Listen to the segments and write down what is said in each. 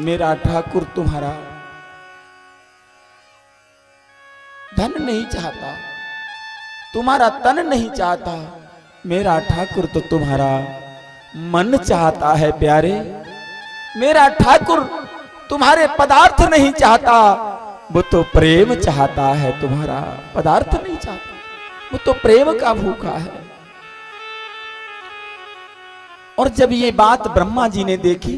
मेरा ठाकुर तुम्हारा धन नहीं चाहता, तुम्हारा तन नहीं चाहता, मेरा ठाकुर तो तुम्हारा मन चाहता है प्यारे। मेरा ठाकुर तुम्हारे पदार्थ नहीं चाहता, वो तो प्रेम चाहता है, तुम्हारा पदार्थ नहीं चाहता, वो तो प्रेम का भूखा है। और जब ये बात ब्रह्मा जी ने देखी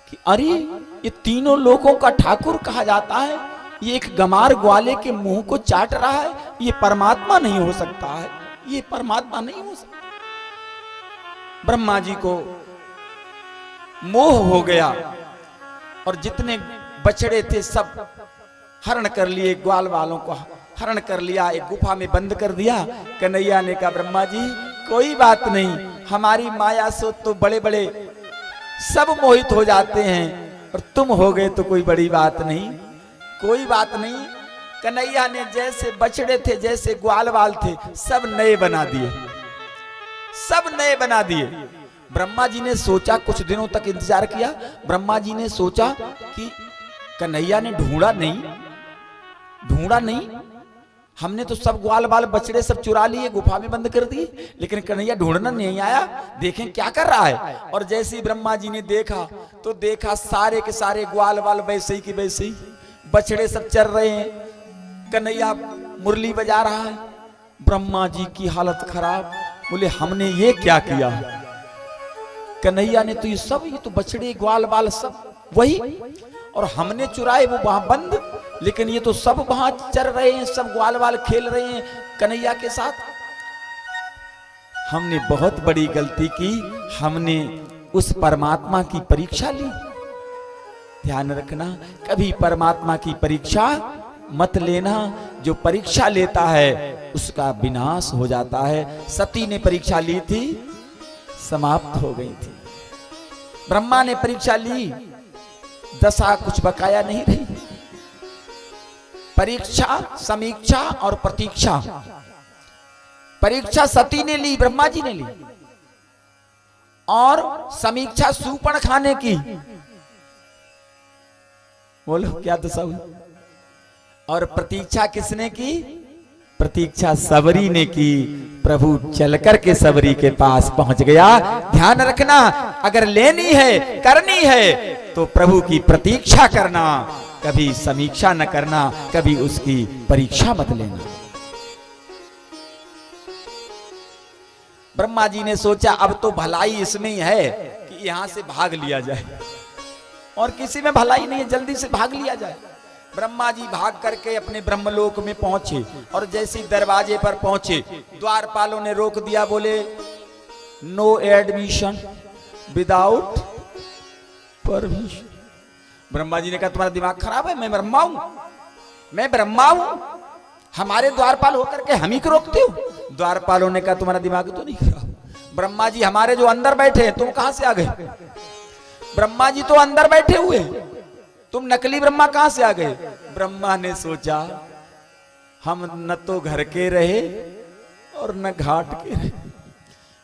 कि अरे ये तीनों लोगों का ठाकुर कहा जाता है, ये एक गमार ग्वाले के मुंह को चाट रहा है, ये परमात्मा नहीं हो सकता है, ये परमात्मा नहीं हो सकता। ब्रह्मा जी को मोह हो गया और जितने बछड़े थे सब हरण कर लिए, ग्वाल वालों को हरण कर लिया, एक गुफा में बंद कर दिया। कन्हैया ने कहा ब्रह्मा जी कोई बात नहीं, हमारी माया से तो बड़े बड़े सब मोहित हो जाते हैं और तुम हो गए तो कोई बड़ी बात नहीं, कोई बात नहीं। कन्हैया ने जैसे बछड़े थे, जैसे ग्वाल वाल थे, सब नए बना दिए, सब नए बना दिए। ब्रह्मा जी ने सोचा, कुछ दिनों तक इंतजार किया, ब्रह्मा जी ने सोचा कि कन्हैया ने ढूंढा नहीं, ढूंढा नहीं, हमने तो सब ग्वाल बाल बछड़े सब चुरा लिए, गुफा में बंद कर दिए, लेकिन कन्हैया ढूंढना नहीं आया, देखें क्या कर रहा है। और जैसे ही ब्रह्मा जी ने देखा तो देखा सारे के सारे ग्वाल बाल वैसे ही की वैसे ही, बछड़े सब चल रहे हैं, कन्हैया मुरली बजा रहा है। ब्रह्मा जी की हालत खराब, बोले हमने ये क्या किया। कन्हैया ने तो ये तो बछड़े ग्वाल बाल सब वही, और हमने चुराए वो वहां बंद, लेकिन ये तो सब वहां चल रहे हैं, सब ग्वाल बाल खेल रहे हैं कन्हैया के साथ। हमने बहुत बड़ी गलती की, हमने उस परमात्मा की परीक्षा ली। ध्यान रखना, कभी परमात्मा की परीक्षा मत लेना, जो परीक्षा लेता है उसका विनाश हो जाता है। सती ने परीक्षा ली थी, समाप्त हो गई थी। ब्रह्मा ने परीक्षा ली, दशा कुछ बकाया नहीं रही। परीक्षा, समीक्षा और प्रतीक्षा। परीक्षा सती ने ली, ब्रह्मा जी ने ली, और समीक्षा सूपण खाने की। बोलो क्या दशा हुई। और प्रतीक्षा किसने की? प्रतीक्षा सबरी ने की। प्रभु चलकर के सबरी के पास पहुंच गया। ध्यान रखना, अगर लेनी है, करनी है, तो प्रभु की प्रतीक्षा करना, कभी समीक्षा न करना, कभी उसकी परीक्षा मत लेना। ब्रह्मा जी ने सोचा अब तो भलाई इसमें ही है कि यहां से भाग लिया जाए, और किसी में भलाई नहीं है, जल्दी से भाग लिया जाए। ब्रह्मा जी भाग करके अपने ब्रह्मलोक में पहुंचे, और जैसे दरवाजे पर पहुंचे द्वारपालों ने रोक दिया, बोले no admission without permission. Brahma ji ने कहा तुम्हारा दिमाग खराब है, मैं ब्रह्मा हूं, मैं ब्रह्मा हूं, हमारे द्वारपाल होकर के हम ही को रोकते हो। द्वारपालों ने कहा तुम्हारा दिमाग तो नहीं खराब, ब्रह्मा जी हमारे जो अंदर बैठे हैं, तुम कहां से आ गए? ब्रह्मा जी तो अंदर बैठे हुए, तुम नकली ब्रह्मा कहां से आ गए? ब्रह्मा ने सोचा हम न तो घर के रहे और न घाट के रहे।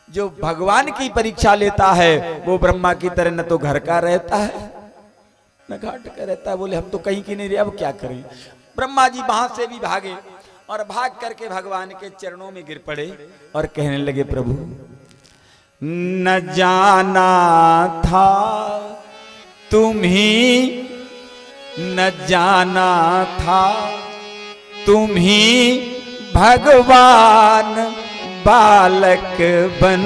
जो भगवान की परीक्षा लेता है वो ब्रह्मा की तरह न तो घर का रहता है न घाट का रहता है। बोले हम तो कहीं की नहीं रहे, अब क्या करें। ब्रह्मा जी वहां से भी भागे और भाग करके भगवान के चरणों में गिर पड़े और कहने लगे प्रभु न जाना था तुम्ही, न जाना था तुम्ही भगवान बालक बन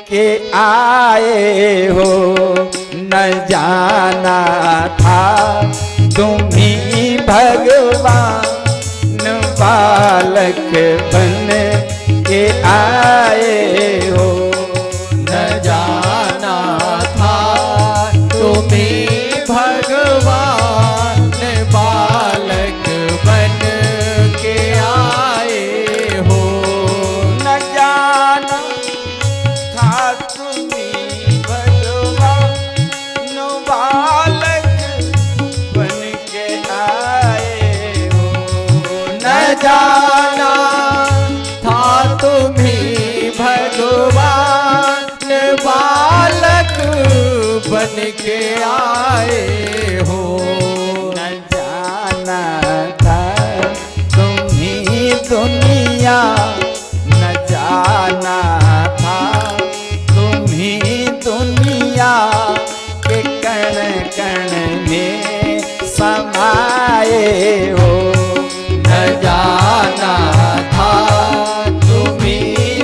के आए हो। न जाना था तुम्ही भगवान बालक बन के आए हो। न जाना था तुम्ही भगवान बालक बन के आए हो। न जाना था तुम्ही भगवान बालक बन के आए हो। न जाना था बन के आए हो। न जाना था तुम्ही दुनिया, न जाना था तुम्ही दुनिया के कण कण में समाये हो। न जाना था तुम्ही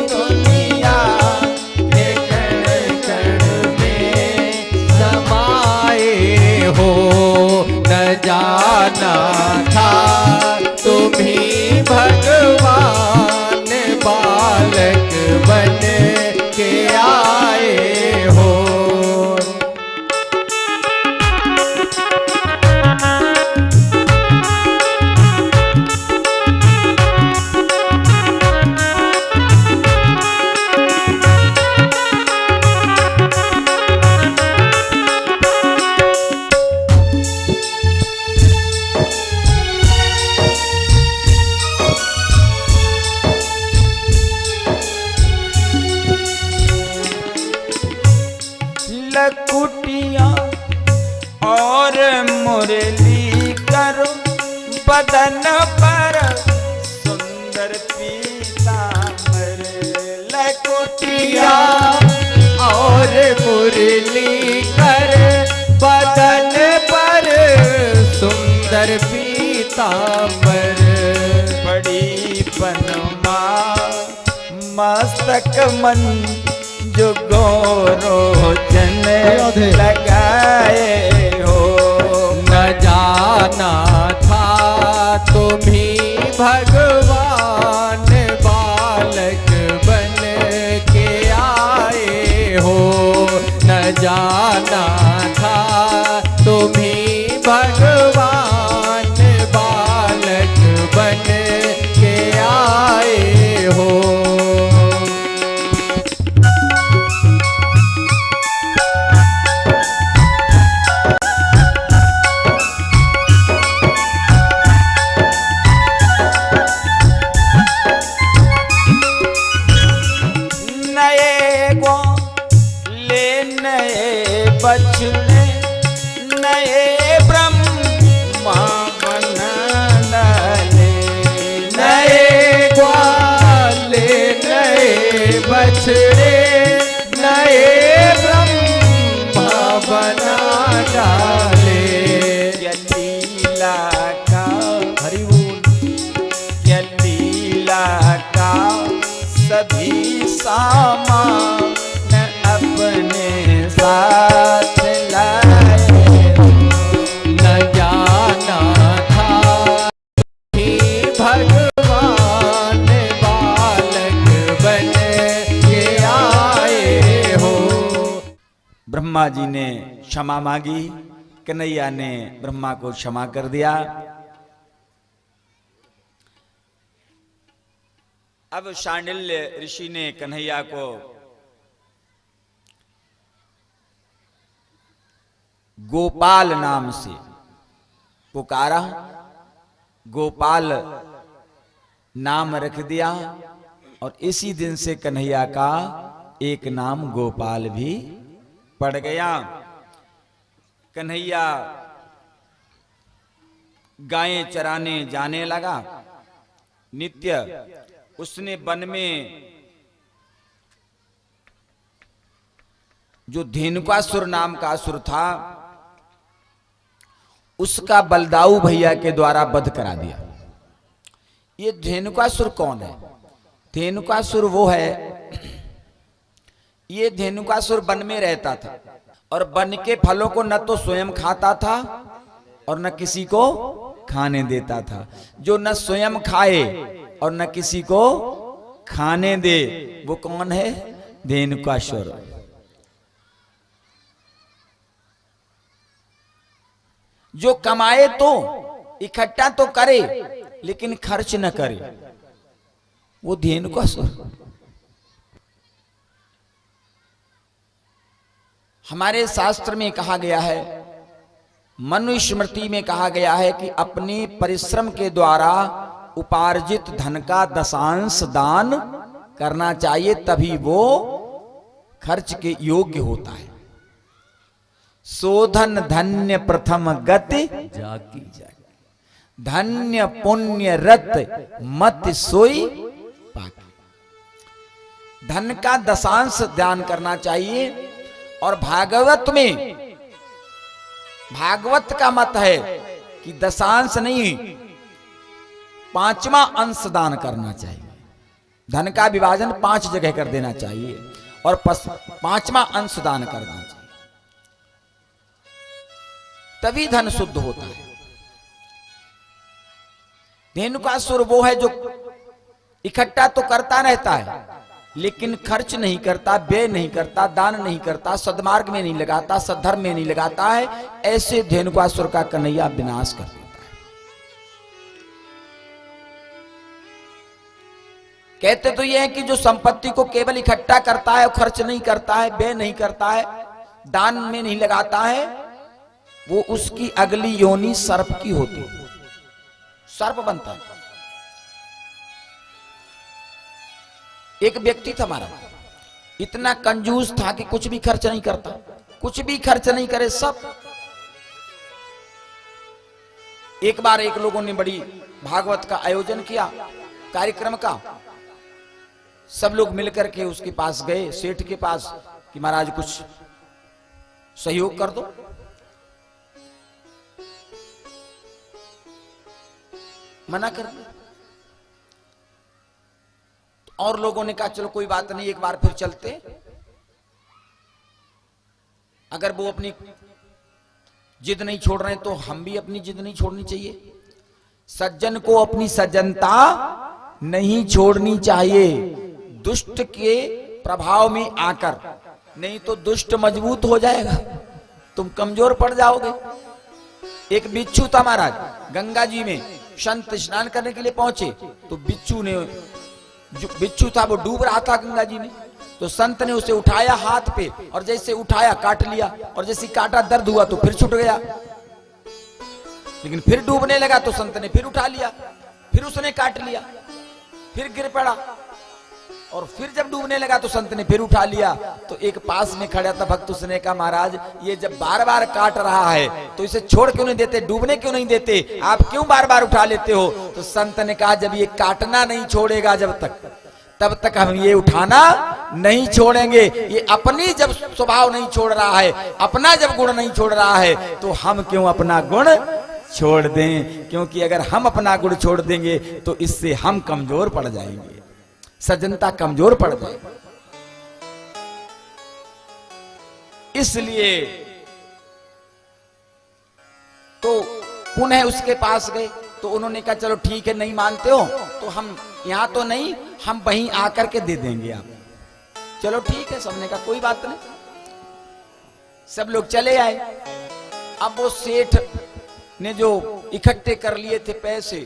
दुनिया के कण कण में समाये हो। न जाना था तुम्ही भगवान बालक बन के आए हो। लकुटिया और मुरली करो बदन पर सुंदर पीतांबर। लकुटिया और मुरली कर बदन पर सुंदर पीतांबर। बड़ी पनमा मस्तक मन जो गोरोचन लगाए हो। न जाना था तुम्ही भगवान बालक बन के आए हो। न जाना था तुम्ही भगवान बालक बन के आए हो। नए ग्वाले नए बछड़े नए ब्रह्मा बना डाले। नए ग्वाले नए बछड़े नए ब्रह्मा बना डाले। ये लीला का हरि बोल। ये लीला का सभी सामान अपने साथ लाए हो। न जाना था कि भगवान बालक बन के आए हो। ब्रह्मा जी ने क्षमा मांगी, कन्हैया ने ब्रह्मा को क्षमा कर दिया। अब शांडिल्य ऋषि ने कन्हैया को गोपाल नाम से पुकारा, गोपाल नाम रख दिया और इसी दिन से कन्हैया का एक नाम गोपाल भी पड़ गया। कन्हैया गायें चराने जाने लगा नित्य। उसने वन में जो धेनुकासुर नाम का असुर था उसका बलदाऊ भैया के द्वारा वध करा दिया। ये धेनुकासुर कौन है? धेनुकासुर वो है, ये धेनुकासुर वन में रहता था और वन के फलों को न तो स्वयं खाता था और न किसी को खाने देता था। जो न स्वयं खाए और न किसी को खाने दे वो कौन है? धेनुकासुर। जो कमाए तो इकट्ठा तो करे लेकिन खर्च न करे वो धेनुकासुर। हमारे शास्त्र में कहा गया है, मनुस्मृति में कहा गया है कि अपने परिश्रम के द्वारा उपार्जित धन का दशांश दान करना चाहिए, तभी वो खर्च के योग्य होता है। शोधन धन्य प्रथम गति जाकी धन्य पुण्य रत मत सोई पाकी। धन का दशांश दान करना चाहिए। और भागवत में, भागवत का मत है कि दशांश नहीं, 5वां अंश दान करना चाहिए। धन का विभाजन 5 जगह कर देना चाहिए और 5वां अंश दान करना चाहिए, तभी धन शुद्ध होता है। धेनुकासुर वो है जो इकट्ठा तो करता रहता है लेकिन खर्च नहीं करता, व्यय नहीं करता, दान नहीं करता, सद्मार्ग में नहीं लगाता, सद्धर्म में नहीं लगाता है। ऐसे धेनुकासुर का कन्हैया विनाश कर देता है। कहते तो यह है कि जो संपत्ति को केवल इकट्ठा करता है, खर्च नहीं करता है, व्यय नहीं करता है, दान में नहीं लगाता है, वो उसकी अगली योनि सर्प की होती है, सर्प बनता है। एक व्यक्ति था हमारा, इतना कंजूस था कि कुछ भी खर्च नहीं करता, कुछ भी खर्च नहीं करे सब। एक बार एक लोगों ने बड़ी भागवत का आयोजन किया, कार्यक्रम का। सब लोग मिलकर के उसके पास गए, सेठ के पास, कि महाराज कुछ सहयोग कर दो। मना कर दिया। और लोगों ने कहा चलो कोई बात नहीं, एक बार फिर चलते। अगर वो अपनी जिद नहीं छोड़ रहे तो हम भी अपनी जिद नहीं छोड़नी चाहिए। सज्जन को अपनी सज्जनता नहीं छोड़नी चाहिए दुष्ट के प्रभाव में आकर, नहीं तो दुष्ट मजबूत हो जाएगा, तुम कमजोर पड़ जाओगे। एक बिच्छू था महाराज, गंगा जी में संत स्नान करने के लिए पहुंचे तो बिच्छू ने, जो बिच्छू था वो डूब रहा था गंगा जी में, तो संत ने उसे उठाया हाथ पे, और जैसे उठाया काट लिया, और जैसे काटा दर्द हुआ तो फिर छूट गया। लेकिन फिर डूबने लगा तो संत ने फिर उठा लिया, फिर उसने काट लिया, फिर गिर पड़ा, और फिर जब डूबने लगा तो संत ने फिर उठा लिया। तो एक पास में खड़ा था भक्त, उसने कहा महाराज ये जब बार बार काट रहा है तो इसे छोड़ क्यों नहीं देते, डूबने क्यों नहीं देते, आप क्यों बार बार उठा लेते हो? तो संत ने कहा जब ये काटना नहीं छोड़ेगा जब तक, तब तक हम ये उठाना नहीं छोड़ेंगे। ये अपनी जब स्वभाव नहीं छोड़ रहा है, अपना जब गुण नहीं छोड़ रहा है, तो हम क्यों अपना गुण छोड़ दें? क्योंकि अगर हम अपना गुण छोड़ देंगे तो इससे हम कमजोर पड़ जाएंगे, सज्जनता कमजोर पड़ जाए। इसलिए तो पुनः उसके पास गए तो उन्होंने कहा चलो ठीक है, नहीं मानते हो तो हम यहां तो नहीं, हम वहीं आकर के दे देंगे आप। चलो ठीक है, सबने कहा कोई बात नहीं। सब लोग चले आए। अब वो सेठ ने जो इकट्ठे कर लिए थे पैसे,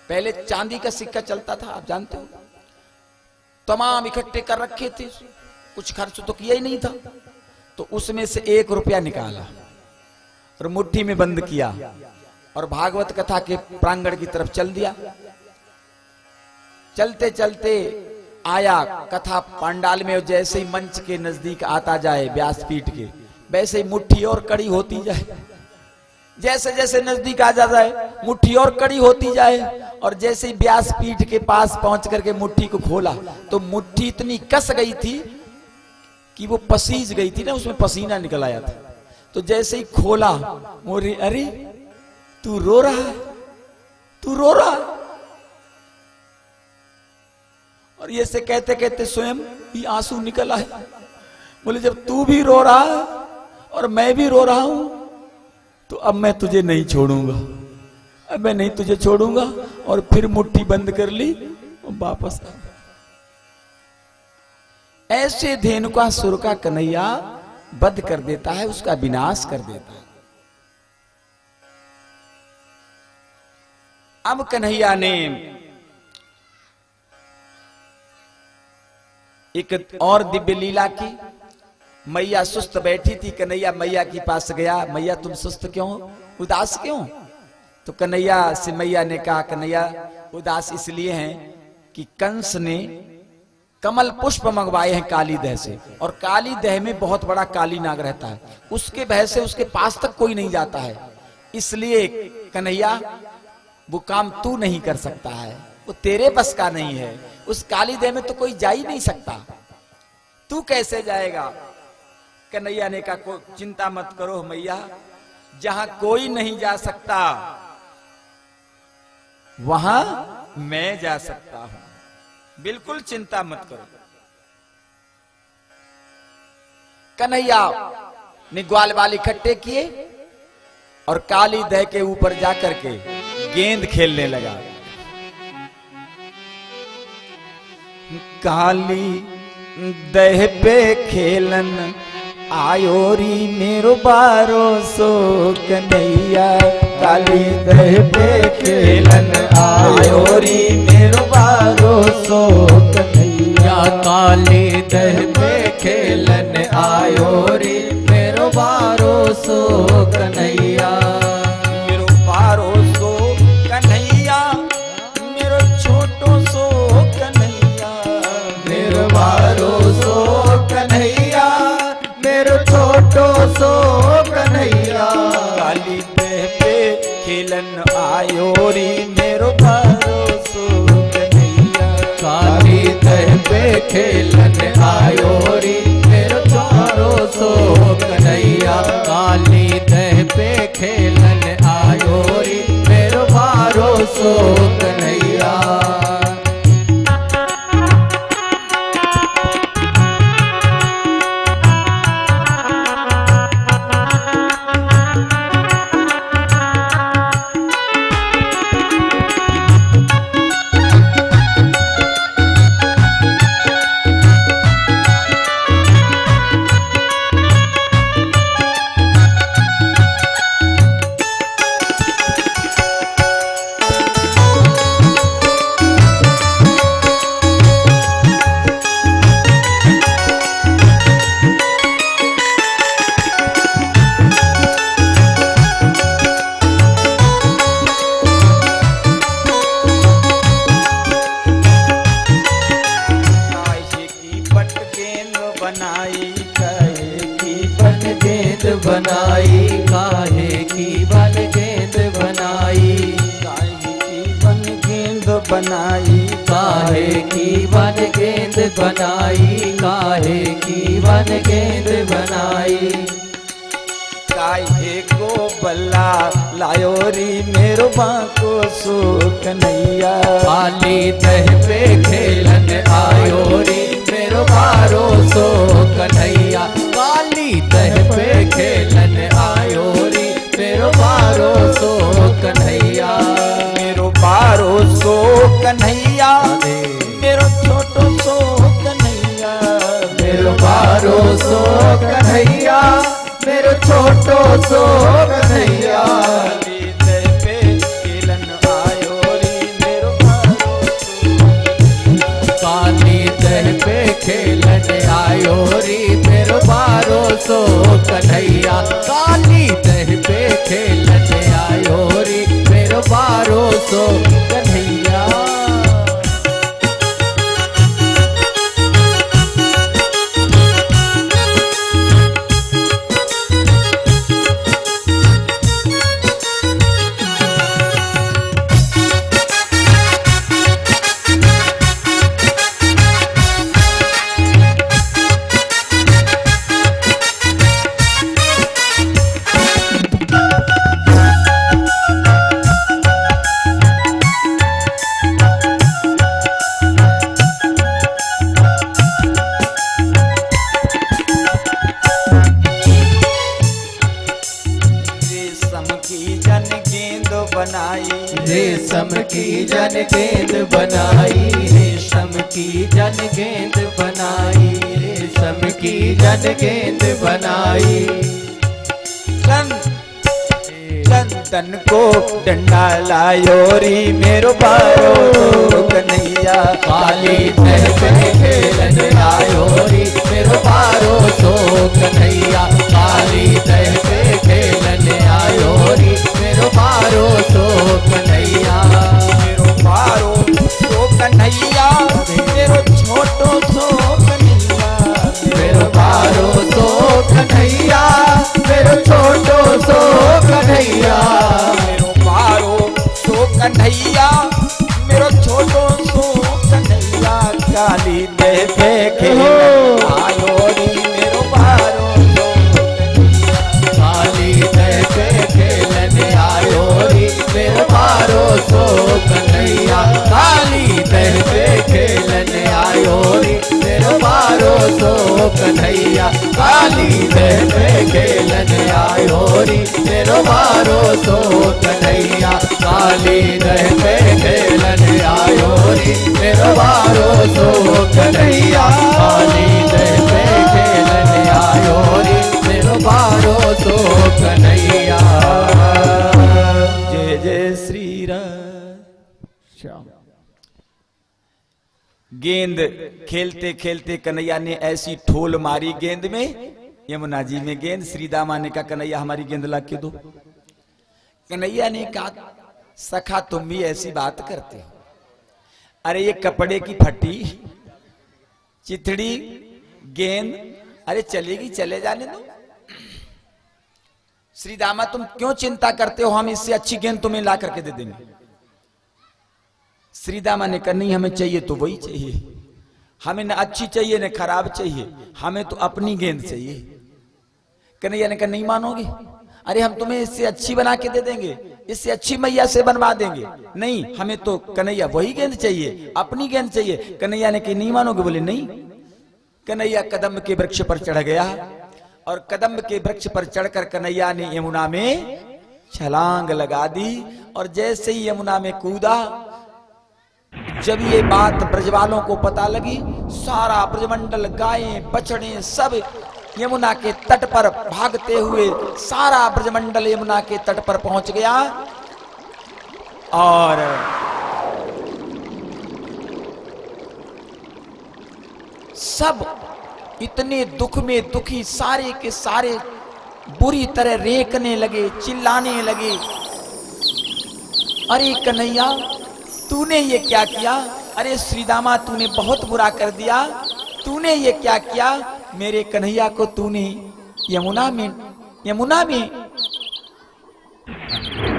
पहले चांदी का सिक्का चलता था आप जानते हो, तमाम इकट्ठे कर रखे थे, कुछ खर्च तो किया ही नहीं था। तो उसमें से 1 रुपया निकाला और मुट्ठी में बंद किया और भागवत कथा के प्रांगण की तरफ चल दिया। चलते चलते आया कथा पंडाल में, जैसे ही मंच के नजदीक आता जाए व्यासपीठ के, वैसे ही मुट्ठी और कड़ी होती जाए, जैसे जैसे नजदीक आ जाए मुट्ठी और कड़ी होती जाए। और जैसे ही व्यासपीठ के पास पहुंच करके मुट्ठी को खोला तो मुट्ठी इतनी कस गई थी कि वो पसीज गई थी ना, उसमें पसीना निकल आया था। तो जैसे ही खोला, मोरी अरे तू रो रहा है, तू रो रहा है। और ये से कहते कहते स्वयं ही आंसू निकल आए। बोले जब तू भी रो रहा है और मैं भी रो रहा हूं तो अब मैं तुझे नहीं छोड़ूंगा, अब मैं नहीं तुझे छोड़ूंगा। और फिर मुट्ठी बंद कर ली और वापस आ। ऐसे धेनुकासुर का कन्हैया वध कर देता है, उसका विनाश कर देता है। अब कन्हैया ने एक और दिव्य लीला की। मैया सुस्त बैठी थी, कन्हैया मैया के पास गया, मैया तुम सुस्त क्यों, उदास क्यों? तो कन्हैया से मैया ने कहा, कन्हैया उदास इसलिए हैं कि कंस ने कमल पुष्प मंगवाए हैं काली दह से, और काली दह में बहुत बड़ा काली नाग रहता है, उसके भय से उसके पास तक कोई नहीं जाता है। इसलिए कन्हैया वो काम तू नहीं कर सकता है, वो तेरे बस का नहीं है। उस काली दह में तो कोई जा ही नहीं सकता, तू कैसे जाएगा? कन्हैया ने कहा चिंता मत करो मैया, जहां कोई नहीं जा सकता वहां मैं जा सकता हूं, बिल्कुल चिंता मत करो। कन्हैया ने ग्वाल बाल इकट्ठे किए और काली दह के ऊपर जाकर के गेंद खेलने लगा। काली दह पे खेलन आयोरी मेरो बारो सो कन्हैया, काली दह पे खेलन आयोरी मेरो बारो सो कन्हैया, काली दह पे खेलन आयोरी मेरो बारो सो कन्हैया, मेरो बारो सो कन्हैया, मेरो छोटो सो कन्हैया, मेरो बारो सो कन्हैया, मेरो छोटो सो कन्हैया, काली दह पे खेलन आयोरी मेरो बारो सो कन्हैया, काली दह पे खेलन आयोरी मेरो चारो सो कन्हैया, काली दह पे खेलन आयोरी मेरो बारो सो कन्हैया। बनाई काहे की बन गेंद बनाई, काहे की बन गेंद बनाई, काहे की बन गेंद बनाई, काहे की बन गेंद बनाई, काहे को बल्ला लायोरी मेरो बाको सो कन्हैया, काली दह पे खेलन आयोरी मेरो बारो सो कन्हैया, काली दह पे खेलन आयोरी मेरो बारो सो कन्हैया, मेरो बारो सो कन्हैया, मेरो छोटो सो कन्हैया, मेरो बारो सो कन्हैया, मेरो छोटो सो कन्हैया, काली दह पे खेलन आयोरी मेरो बारो सो, काली दह पे खेलन आयोरी मेरो बारो सो कन्हैया, काली दह पे खेलन आयोरी मेरो बारो सो कन्हैया। रेशम की जन गेंद बनाई, रेशम की जन गेंद बनाई, रेशम की जन गेंद बनाई, चंदन को डंडा लायोरी मेरो बारो सो कन्हैया, काली दह पे खेलन आयोरी मेरो बारो सो कन्हैया, काली दह पे खेलन आयोरी मेरो बारो सो कन्हैया, मेरो बारो सो कन्हैया, मेरो छोटो सो काली तह पे खेलन आयो री मेरो पारो सो काली तह पे खेलन आयो री मेरो पारो सो कन्हैया काली तह पे खेलन आयो री मेरो पारो सो कन्हैया काली तह पे खेलन आयो री मेरो पारो सो कन्हैया काली तह पे खेलन आयो री मेरो पारो सो कन्हैया काली तह पे खेलन आयो री मेरो पारो सो कन्हैया। जय जय श्री राम। गेंद खेलते खेलते कन्हैया ने ऐसी ठोल मारी गेंद में, यमुना जी में गेंद। श्री दामा ने कहा कन्हैया हमारी गेंद ला के दो। कन्हैया ने कहा सखा तुम भी ऐसी बात करते हो, अरे ये कपड़े की फटी चिथड़ी गेंद, अरे चलेगी चले जाने दो। श्री दामा तुम क्यों चिंता करते हो, हम इससे अच्छी गेंद तुम्हें ला करके दे देंगे। श्री दामा ने कहा नहीं हमें चाहिए तो वही चाहिए, हमें न अच्छी चाहिए न खराब चाहिए, हमें तो अपनी गेंद चाहिए। कन्हैया ने कहा नहीं मानोगे, अरे हम तुम्हें इससे अच्छी बना के दे देंगे, इससे अच्छी मैया से बनवा देंगे। नहीं हमें तो कन्हैया वही गेंद चाहिए, अपनी गेंद चाहिए। कन्हैया ने कहा नहीं मानोगे, बोले नहीं। कन्हैया कदम्ब के वृक्ष पर चढ़ गया और कदम्ब के वृक्ष पर चढ़कर कन्हैया ने यमुना में छलांग लगा दी और जैसे ही यमुना में कूदा, जब ये बात ब्रजवालों को पता लगी, सारा ब्रजमंडल गायें बछड़े सब यमुना के तट पर भागते हुए सारा ब्रजमंडल यमुना के तट पर पहुंच गया और सब इतने दुख में दुखी सारे के सारे बुरी तरह रेकने लगे, चिल्लाने लगे, अरे कन्हैया तूने ये क्या किया, अरे श्रीदामा तूने बहुत बुरा कर दिया, तूने ये क्या किया, मेरे कन्हैया को तूने यमुना में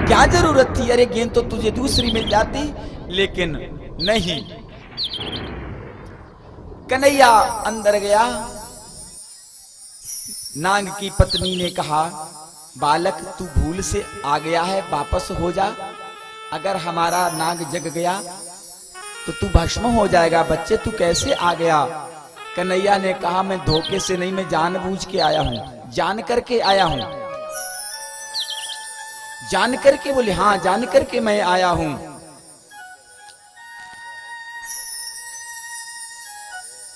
क्या जरूरत थी, अरे गेंद तो तुझे दूसरी मिल जाती, लेकिन नहीं। कन्हैया अंदर गया, नाग की पत्नी ने कहा बालक तू भूल से आ गया है, वापस हो जा, अगर हमारा नाग जग गया तो तू भस्म हो जाएगा, बच्चे तू कैसे आ गया। कन्हैया ने कहा मैं धोखे से नहीं, मैं जानबूझ के आया हूं, जान करके आया हूं। जान करके, बोले हाँ जान करके मैं आया हूं।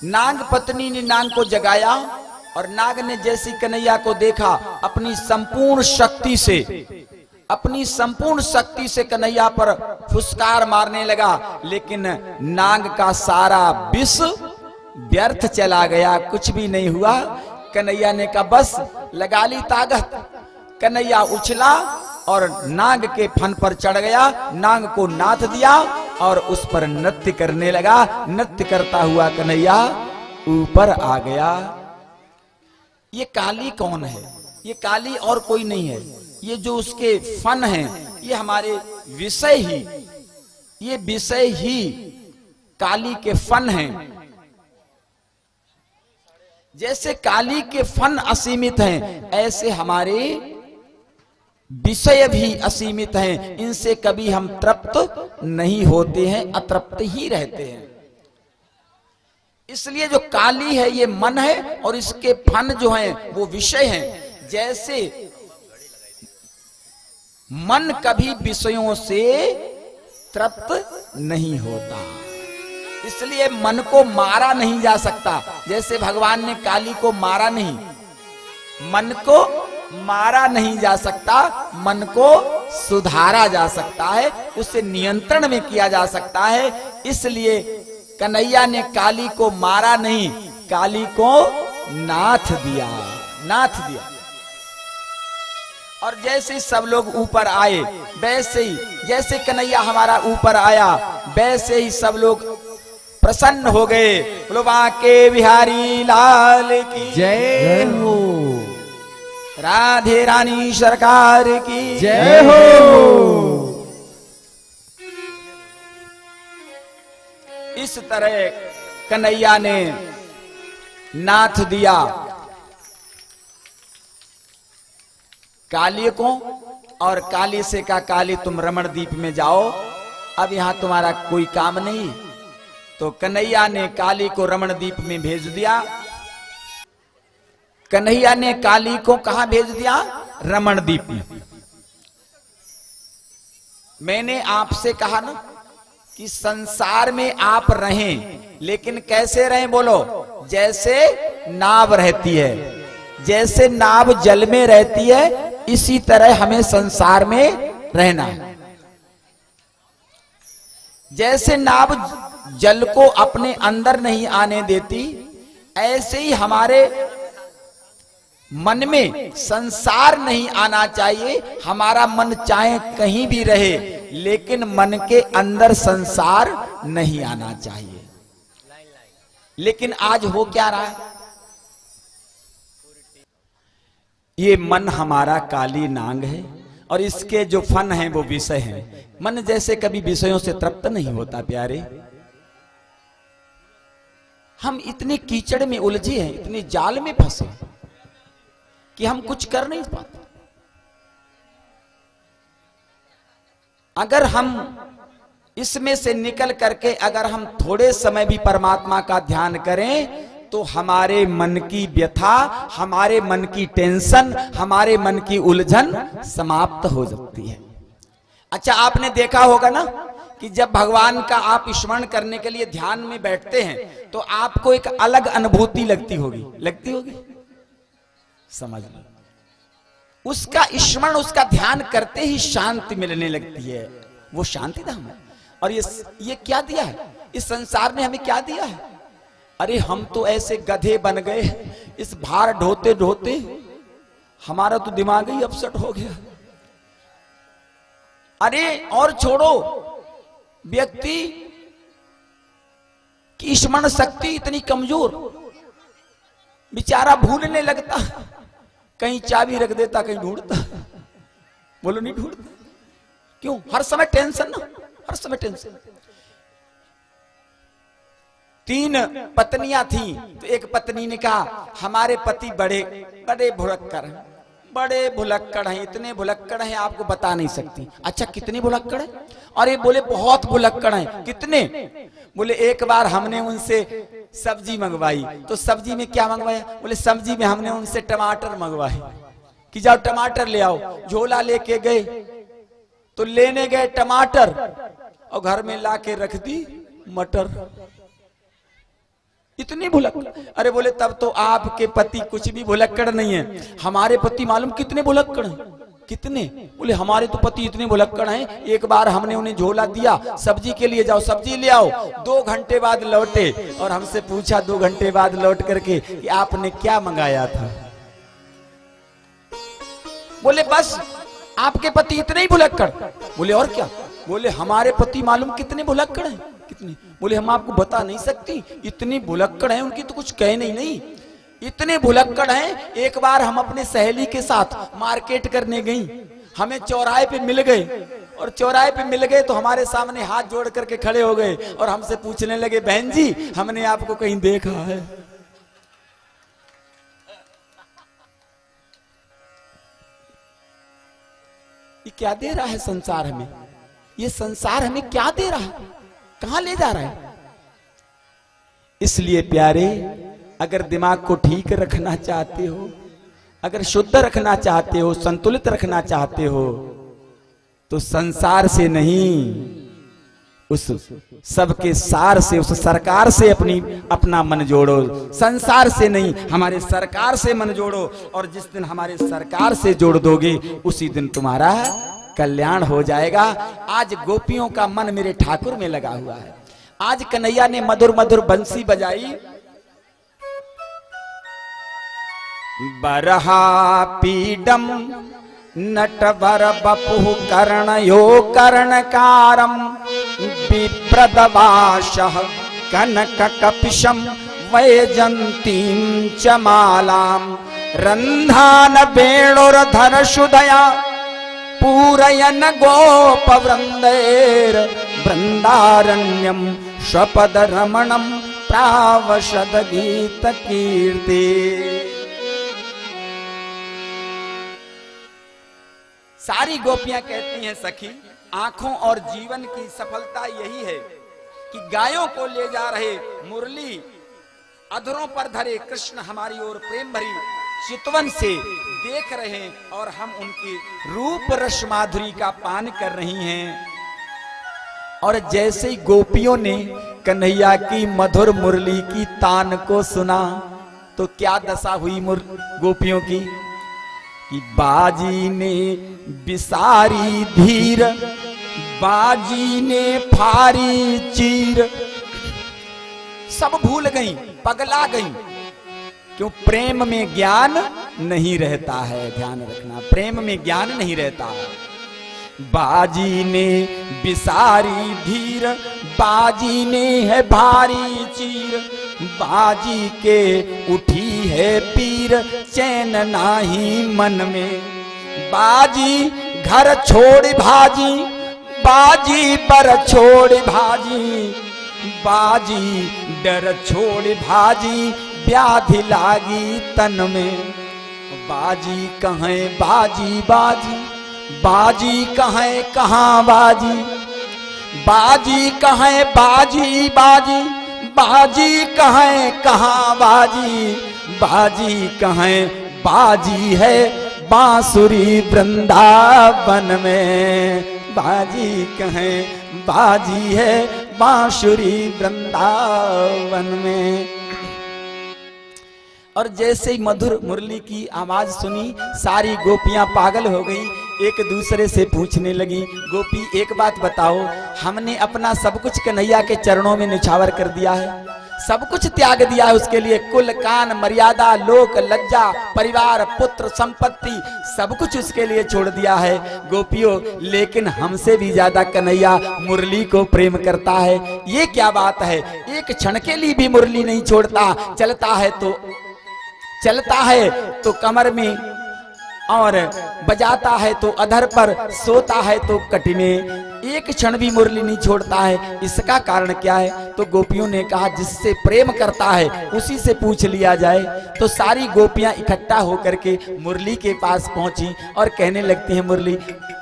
नाग पत्नी ने नाग को जगाया और नाग ने जैसी कन्हैया को देखा अपनी संपूर्ण शक्ति से कन्हैया पर फुसकार मारने लगा, लेकिन नाग का सारा विष व्यर्थ चला गया, कुछ भी नहीं हुआ। कन्हैया ने कहा बस लगा ली ताकत। कन्हैया उछला और नाग के फन पर चढ़ गया, नाग को नाथ दिया और उस पर नृत्य करने लगा। नृत्य करता हुआ कन्हैया ऊपर आ गया। ये काली कौन है, ये काली और कोई नहीं है, ये जो उसके फन हैं ये हमारे विषय ही, ये विषय ही काली के फन हैं। जैसे काली के फन असीमित हैं, ऐसे हमारे विषय भी असीमित हैं, इनसे कभी हम तृप्त नहीं होते हैं, अतृप्त ही रहते हैं। इसलिए जो काली है ये मन है और इसके फन जो हैं वो विषय हैं। जैसे मन कभी विषयों से तृप्त नहीं होता, इसलिए मन को मारा नहीं जा सकता। जैसे भगवान ने काली को मारा नहीं, मन को मारा नहीं जा सकता, मन को सुधारा जा सकता है, उसे नियंत्रण में किया जा सकता है। इसलिए कन्हैया ने काली को मारा नहीं, काली को नाथ दिया। और जैसे सब लोग ऊपर आए, वैसे ही जैसे कन्हैया हमारा ऊपर आया, वैसे ही सब लोग प्रसन्न हो गए। बोलो बांके बिहारी लाल की जय हो, राधे रानी सरकार की जय हो। इस तरह कन्हैया ने नाथ दिया काली को, और काली से कहा काली तुम रमणदीप में जाओ, अब यहां तुम्हारा कोई काम नहीं। तो कन्हैया ने काली को रमणदीप में भेज दिया। कन्हैया ने काली को कहां भेज दिया? रमणदीप में। मैंने आपसे कहा ना कि संसार में आप रहें, लेकिन कैसे रहें बोलो? जैसे नाव रहती है, जैसे नाव जल में रहती है, इसी तरह हमें संसार में रहना है। जैसे नाव जल को अपने अंदर नहीं आने देती, ऐसे ही हमारे मन में संसार नहीं आना चाहिए। हमारा मन चाहे कहीं भी रहे, लेकिन मन के अंदर संसार नहीं आना चाहिए। लेकिन आज हो क्या रहा है? ये मन हमारा काली नांग है, और इसके जो फन है वो विषय है। मन जैसे कभी विषयों से तृप्त नहीं होता प्यारे। हम इतने कीचड़ में उलझे हैं, इतने जाल में फंसे कि हम कुछ कर नहीं पाते। अगर हम इसमें से निकल करके अगर हम थोड़े समय भी परमात्मा का ध्यान करें, तो हमारे मन की व्यथा, हमारे मन की टेंशन, हमारे मन की उलझन समाप्त हो जाती है। अच्छा, आपने देखा होगा ना कि जब भगवान का आप स्मरण करने के लिए ध्यान में बैठते हैं, तो आपको एक अलग अनुभूति लगती होगी। लगती होगी? समझ लो, उसका स्मरण, उसका ध्यान करते ही शांति मिलने लगती है। वो शांति धाम है। और ये क्या दिया है? इस संसार ने हमें क्या दिया है? अरे हम तो ऐसे गधे बन गए, इस भार ढोते ढोते हमारा तो दिमाग ही अपसेट हो गया। अरे और छोड़ो, व्यक्ति की स्मरण शक्ति इतनी कमजोर, बेचारा भूलने लगता, कहीं चाबी रख देता, कहीं ढूंढता। बोलो नहीं ढूंढता? क्यों? हर समय टेंशन ना, हर समय टेंशन। 3 पत्नियां थी, तो एक पत्नी ने कहा हमारे पति बड़े बड़े भुलक्कड़ हैं, बड़े भुलक्कड़ हैं, इतने भुलक्कड़ हैं आपको बता नहीं सकती। अच्छा, कितने भुलक्कड़ हैं? अरे बोले बहुत भुलक्कड़ हैं। कितने? बोले एक बार हमने उनसे सब्जी मंगवाई, तो सब्जी में क्या मंगवाया? बोले सब्जी में हमने उनसे टमाटर मंगवाए कि जाओ टमाटर ले आओ। झोला लेके गए, तो लेने गए टमाटर, और घर में लाके रख दी मटर। इतनी भुलक्कड़। अरे बोले तब तो आपके पति कुछ भी भुलक्कड़ नहीं है, हमारे पति मालूम कितने भुलक्कड़ हैं। कितने? बोले हमारे तो पति इतने भुलक्कड़ हैं, एक बार हमने उन्हें झोला दिया सब्जी के लिए, जाओ सब्जी ले आओ। 2 घंटे बाद लौटे और हमसे पूछा 2 घंटे बाद लौट करके कि आपने क्या मंगाया था? बोले बस आपके पति इतने ही भुलक्कड़। बोले और क्या? बोले हमारे पति मालूम कितने भुलक्कड़ हैं। कितनी? बोले हम आपको बता नहीं सकती, इतनी भुलक्कड़ हैं, उनकी तो कुछ कहने नहीं। इतने भुलक्कड़ हैं, एक बार हम अपने सहेली के साथ मार्केट करने गई, हमें चौराहे पे मिल गए, और चौराहे पे मिल गए तो हमारे सामने हाथ जोड़ करके खड़े हो गए और हमसे पूछने लगे बहन जी हमने आपको कहीं देखा है? ये क्या दे रहा है संसार हमें? ये संसार हमें क्या दे रहा है? कहां ले जा रहा है? इसलिए प्यारे, अगर दिमाग को ठीक रखना चाहते हो, अगर शुद्ध रखना चाहते हो, संतुलित रखना चाहते हो, तो संसार से नहीं, उस सबके सार से, उस सरकार से अपना मन जोड़ो। संसार से नहीं, हमारे सरकार से मन जोड़ो, और जिस दिन हमारे सरकार से जोड़ दोगे उसी दिन तुम्हारा कल्याण हो जाएगा। आज गोपियों का मन मेरे ठाकुर में लगा हुआ है। आज कन्हैया ने मधुर मधुर बंसी बजाई। बरहा पीडम नटवर बपु कर्णयो कर्णकारम विप्रदवाशः कनक कपिशम वैजंतीं च मालाम रंधान वेणुर्धर शुदया पूरयन गोप वृंदेर वृंदारण्यम स्वपद रमणम प्रावशद गीत कीर्ति। सारी गोपियां कहती हैं सखी, आंखों और जीवन की सफलता यही है कि गायों को ले जा रहे मुरली अधरों पर धरे कृष्ण हमारी ओर प्रेम भरी चितवन से देख रहे हैं और हम उनकी रूप रस माधुरी का पान कर रही हैं। और जैसे ही गोपियों ने कन्हैया की मधुर मुरली की तान को सुना तो क्या दशा हुई गोपियों की कि बाजी ने बिसारी धीर, बाजी ने फारी चीर। सब भूल गई, पगला गई। क्यों? प्रेम में ज्ञान नहीं रहता है, ध्यान रखना, प्रेम में ज्ञान नहीं रहता। बाजी ने बिसारी धीर, बाजी ने है भारी चीर, बाजी के उठी है पीर, चैन नाही मन में। बाजी घर छोड़ भाजी, बाजी पर छोड़ भाजी, बाजी डर छोड़ भाजी, व्याधि लागी तन में। बाजी कहें बाजी बाजी, बाजी कहें कहाँ बाजी, बाजी कहें बाजी बाजी, बाजी कहें कहाँ बाजी, बाजी कहें बाजी है बांसुरी वृंदावन में। बाजी कहें बाजी है बांसुरी वृंदावन में। और जैसे ही मधुर मुरली की आवाज सुनी सारी गोपियां पागल हो गई, एक दूसरे से पूछने लगी, गोपी एक बात बताओ, हमने अपना सब कुछ कन्हैया के चरणों में निछावर कर दिया है, सब कुछ त्याग दिया है उसके लिए, कुल कान मर्यादा लोक लज्जा परिवार पुत्र संपत्ति सब कुछ उसके लिए छोड़ दिया है गोपियों, लेकिन हमसे भी ज्यादा कन्हैया मुरली को प्रेम करता है। ये क्या बात है? एक क्षण के लिए भी मुरली नहीं छोड़ता, चलता है तो कमर में और बजाता है तो अधर पर, सोता है तो कटी में, एक क्षण भी मुरली नहीं छोड़ता है। इसका कारण क्या है? तो गोपियों ने कहा जिससे प्रेम करता है उसी से पूछ लिया जाए। तो सारी गोपियां इकट्ठा होकर के मुरली के पास पहुंची और कहने लगती हैं, मुरली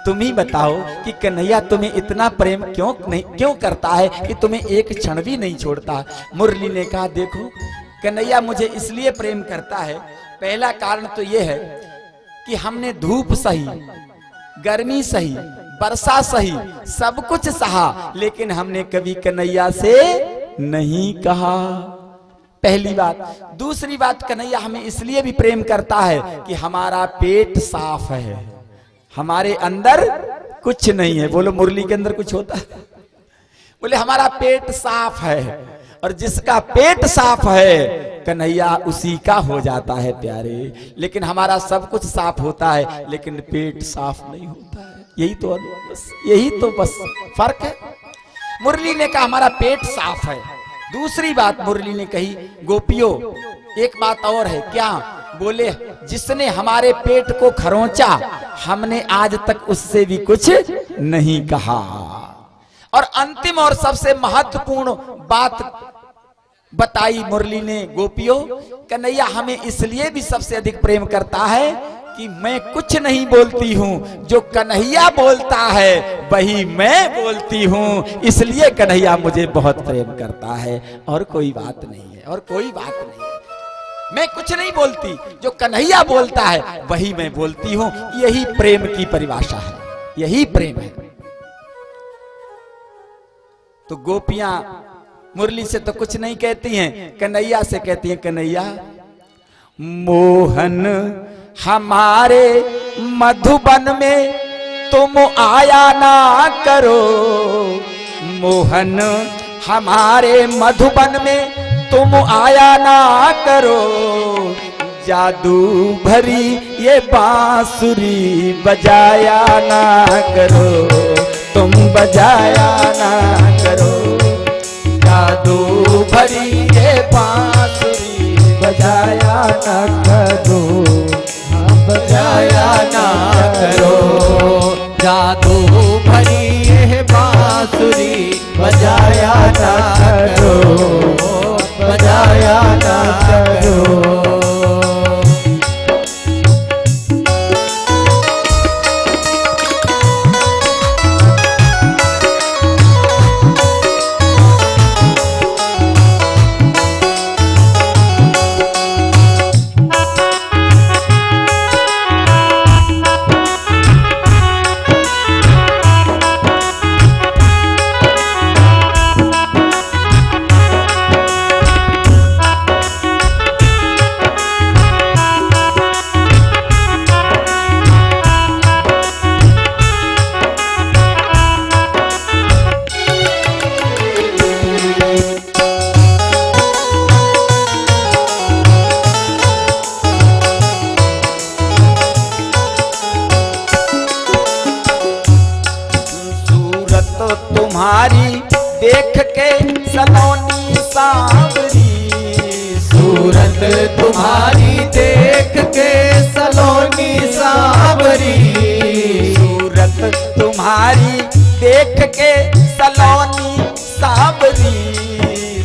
तुम ही बताओ कि कन्हैया तुम्हें इतना प्रेम क्यों करता है कि तुम्हें एक क्षण भी नहीं छोड़ता। मुरली ने कहा देखो कन्हैया मुझे इसलिए प्रेम करता है, पहला कारण तो यह है कि हमने धूप सही, गर्मी सही, वर्षा सही, सब कुछ सहा, लेकिन हमने कभी कन्हैया से नहीं कहा, पहली बात। दूसरी बात, कन्हैया हमें इसलिए भी प्रेम करता है कि हमारा पेट साफ है, हमारे अंदर कुछ नहीं है। बोलो मुरली के अंदर कुछ होता है? बोले हमारा पेट साफ है, और जिसका पेट साफ है कन्हैया उसी का हो जाता है प्यारे। लेकिन हमारा सब कुछ साफ होता है लेकिन पेट साफ नहीं होता है, यही तो बस फर्क है। मुरली ने कहा हमारा पेट साफ है। दूसरी बात मुरली ने कही, गोपियों एक बात और है। क्या? बोले जिसने हमारे पेट को खरोंचा हमने आज तक उससे भी कुछ नहीं कहा। और अंतिम और सबसे महत्वपूर्ण बात बताई मुरली ने, गोपियों कन्हैया हमें इसलिए भी सबसे अधिक प्रेम करता है कि मैं कुछ नहीं बोलती हूँ, जो कन्हैया बोलता है वही मैं बोलती हूँ, इसलिए कन्हैया मुझे बहुत प्रेम करता है। और कोई बात नहीं है, और कोई बात नहीं है। मैं कुछ नहीं बोलती, जो कन्हैया बोलता है वही मैं बोलती हूँ। यही प्रेम की परिभाषा है, यही प्रेम है। तो गोपियां मुरली से तो कुछ नहीं कहती हैं, कन्हैया से कहती हैं, कन्हैया मोहन हमारे मधुबन में तुम आया ना करो, मोहन हमारे मधुबन में तुम आया ना करो, जादू भरी ये बांसुरी बजाया ना करो, तुम बजाया ना करो, जादू भरी ये बांसुरी बजाया ना करो, बजाया ना करो, जादू भरी ये बांसुरी बजाया ना करो, तुम्हारी देख के सलोनी सावरी, सूरत तुम्हारी देख के सलोनी सावरी,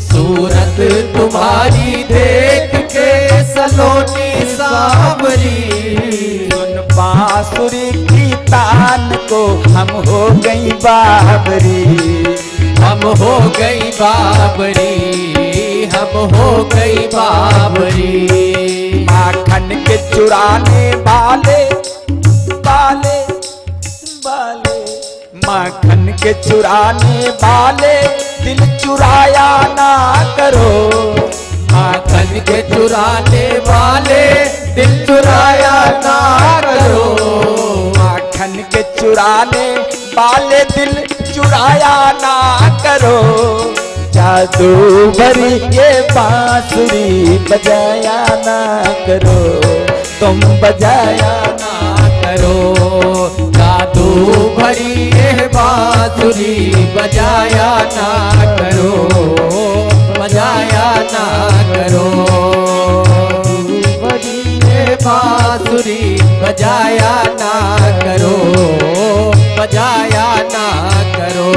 सूरत तुम्हारी देख के सलोनी सावरी। सुन बांसुरी की तान को हम हो गई बाबरी, हम हो गई बाबरी, हम हो गई बाबरी। माखन के चुराने वाले वाले वाले, माखन के चुराने वाले दिल चुराया ना करो, माखन के चुराने वाले दिल चुराया ना करो, माखन के चुराने वाले दिल चुराया ना करो। जादू भरी ये बांसुरी बजाया ना करो, तुम बजाया ना करो। जादू भरी ये बांसुरी बजाया ना करो, बजाया ना करो। भरी ये बांसुरी बजाया ना करो, बजाया ना करो।